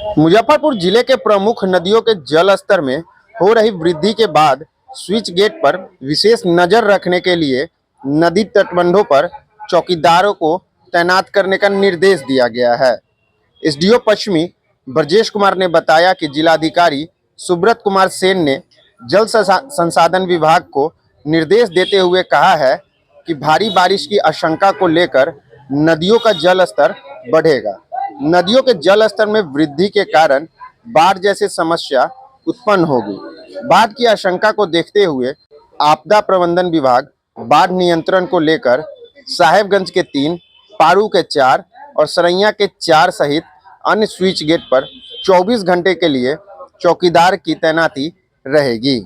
मुजफ्फरपुर जिले के प्रमुख नदियों के जल स्तर में हो रही वृद्धि के बाद स्विच गेट पर विशेष नजर रखने के लिए नदी तटबंधों पर चौकीदारों को तैनात करने का निर्देश दिया गया है। एसडीओ पश्चिमी ब्रजेश कुमार ने बताया कि जिलाधिकारी सुब्रत कुमार सेन ने जल संसाधन विभाग को निर्देश देते हुए कहा है कि भारी बारिश की आशंका को लेकर नदियों का जल स्तर बढ़ेगा। नदियों के जल स्तर में वृद्धि के कारण बाढ़ जैसी समस्या उत्पन्न होगी। बाढ़ की आशंका को देखते हुए आपदा प्रबंधन विभाग बाढ़ नियंत्रण को लेकर साहेबगंज के 3, पारू के 4 और सरैया के 4 सहित अन्य स्विच गेट पर 24 घंटे के लिए चौकीदार की तैनाती रहेगी।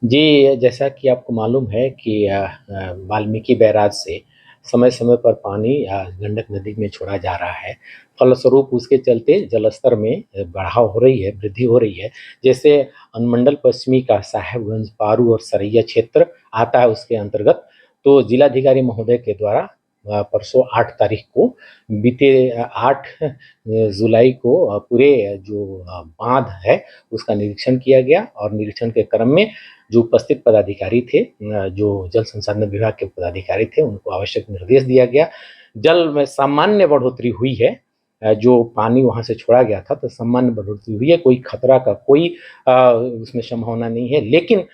जी, जैसा कि आपको मालूम है कि वाल्मीकि बैराज से समय समय पर पानी गंडक नदी में छोड़ा जा रहा है। फलस्वरूप उसके चलते जलस्तर में बढ़ाव हो रही है, वृद्धि हो रही है। जैसे अनुमंडल पश्चिमी का साहेबगंज, पारू और सरैया क्षेत्र आता है उसके अंतर्गत। तो जिलाधिकारी महोदय के द्वारा परसों 8 तारीख को बीते 8 जुलाई को पूरे जो बांध है उसका निरीक्षण किया गया और निरीक्षण के क्रम में जो उपस्थित पदाधिकारी थे, जो जल संसाधन विभाग के पदाधिकारी थे, उनको आवश्यक निर्देश दिया गया। जल में सामान्य बढ़ोतरी हुई है, जो पानी वहाँ से छोड़ा गया था तो सामान्य बढ़ोतरी हुई है, कोई खतरा का कोई उसमें संभावना नहीं है। लेकिन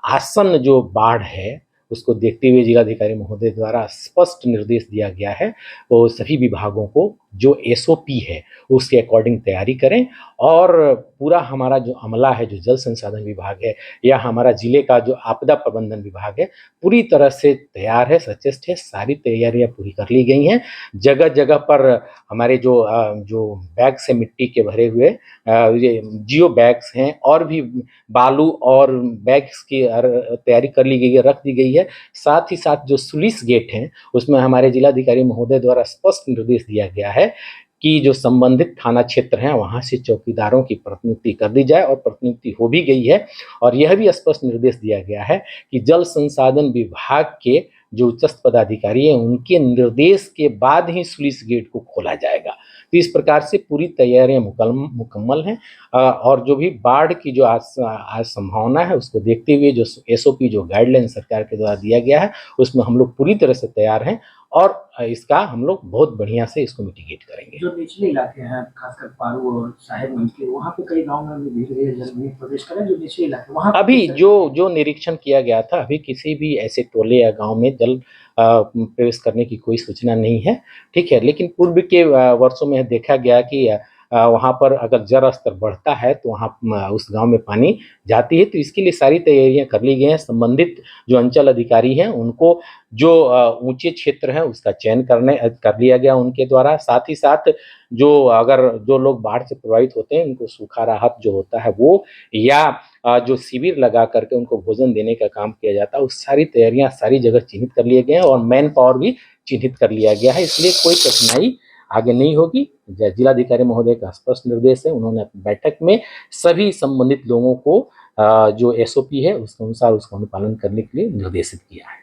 आसन्न जो बाढ़ है उसको देखते हुए जिलाधिकारी महोदय द्वारा स्पष्ट निर्देश दिया गया है, वो सभी विभागों को जो एसओपी है उसके अकॉर्डिंग तैयारी करें और पूरा हमारा जो अमला है, जो जल संसाधन विभाग है या हमारा जिले का जो आपदा प्रबंधन विभाग है, पूरी तरह से तैयार है, सचेष्ट है। सारी तैयारियां पूरी कर ली गई हैं। जगह जगह पर हमारे जो बैग से मिट्टी के भरे हुए ये जियो बैग्स हैं और भी बालू और बैग्स की तैयारी कर ली गई है, रख दी गई है। साथ ही साथ जो स्लुइस गेट हैं उसमें हमारे जिलाधिकारी महोदय द्वारा स्पष्ट निर्देश दिया गया है कि जो संबंधित थाना क्षेत्र हैं वहाँ से चौकीदारों की प्रतिनियुक्ति कर दी जाए और प्रतिनियुक्ति हो भी गई है। और यह भी स्पष्ट निर्देश दिया गया है कि जल संसाधन विभाग के जो उच्चस्थ पदाधिकारी हैं उनके निर्देश के बाद ही स्लुइस गेट को खोला जाएगा। तो इस प्रकार से पूरी तैयारियां मुकम्मल हैं और जो भी बाढ़ की जो आज संभावना है उसको देखते हुए जो एसओपी जो गाइडलाइन सरकार के द्वारा दिया गया है उसमें हम लोग पूरी तरह से तैयार हैं और इसका हम लोग बहुत बढ़िया से इसको मिटिगेट करेंगे। जो निचले इलाके हैं खासकर पारू और साहेबगंज के, वहाँ पे कई गाँव में भी धीरे धीरे जल में प्रवेश करें। जो निचले इलाके वहाँ अभी जो निरीक्षण किया गया था, अभी किसी भी ऐसे टोले या गांव में जल प्रवेश करने की कोई सूचना नहीं है, ठीक है। लेकिन पूर्व के वर्षों में देखा गया कि वहाँ पर अगर जल स्तर बढ़ता है तो वहाँ उस गांव में पानी जाती है। तो इसके लिए सारी तैयारियां कर ली गई हैं। संबंधित जो अंचल अधिकारी हैं उनको जो ऊंचे क्षेत्र हैं उसका चयन कर लिया गया उनके द्वारा। साथ ही साथ जो लोग बाढ़ से प्रभावित होते हैं उनको सूखा राहत जो होता है वो या जो शिविर लगा करके उनको भोजन देने का काम किया जाता है, उस सारी तैयारियां सारी जगह चिन्हित कर लिए गए हैं और मैन पावर भी चिन्हित कर लिया गया है। इसलिए कोई कठिनाई आगे नहीं होगी। जिलाधिकारी महोदय का स्पष्ट निर्देश है, उन्होंने बैठक में सभी संबंधित लोगों को जो एसओपी है उसके अनुसार उसका अनुपालन करने के लिए निर्देशित किया है।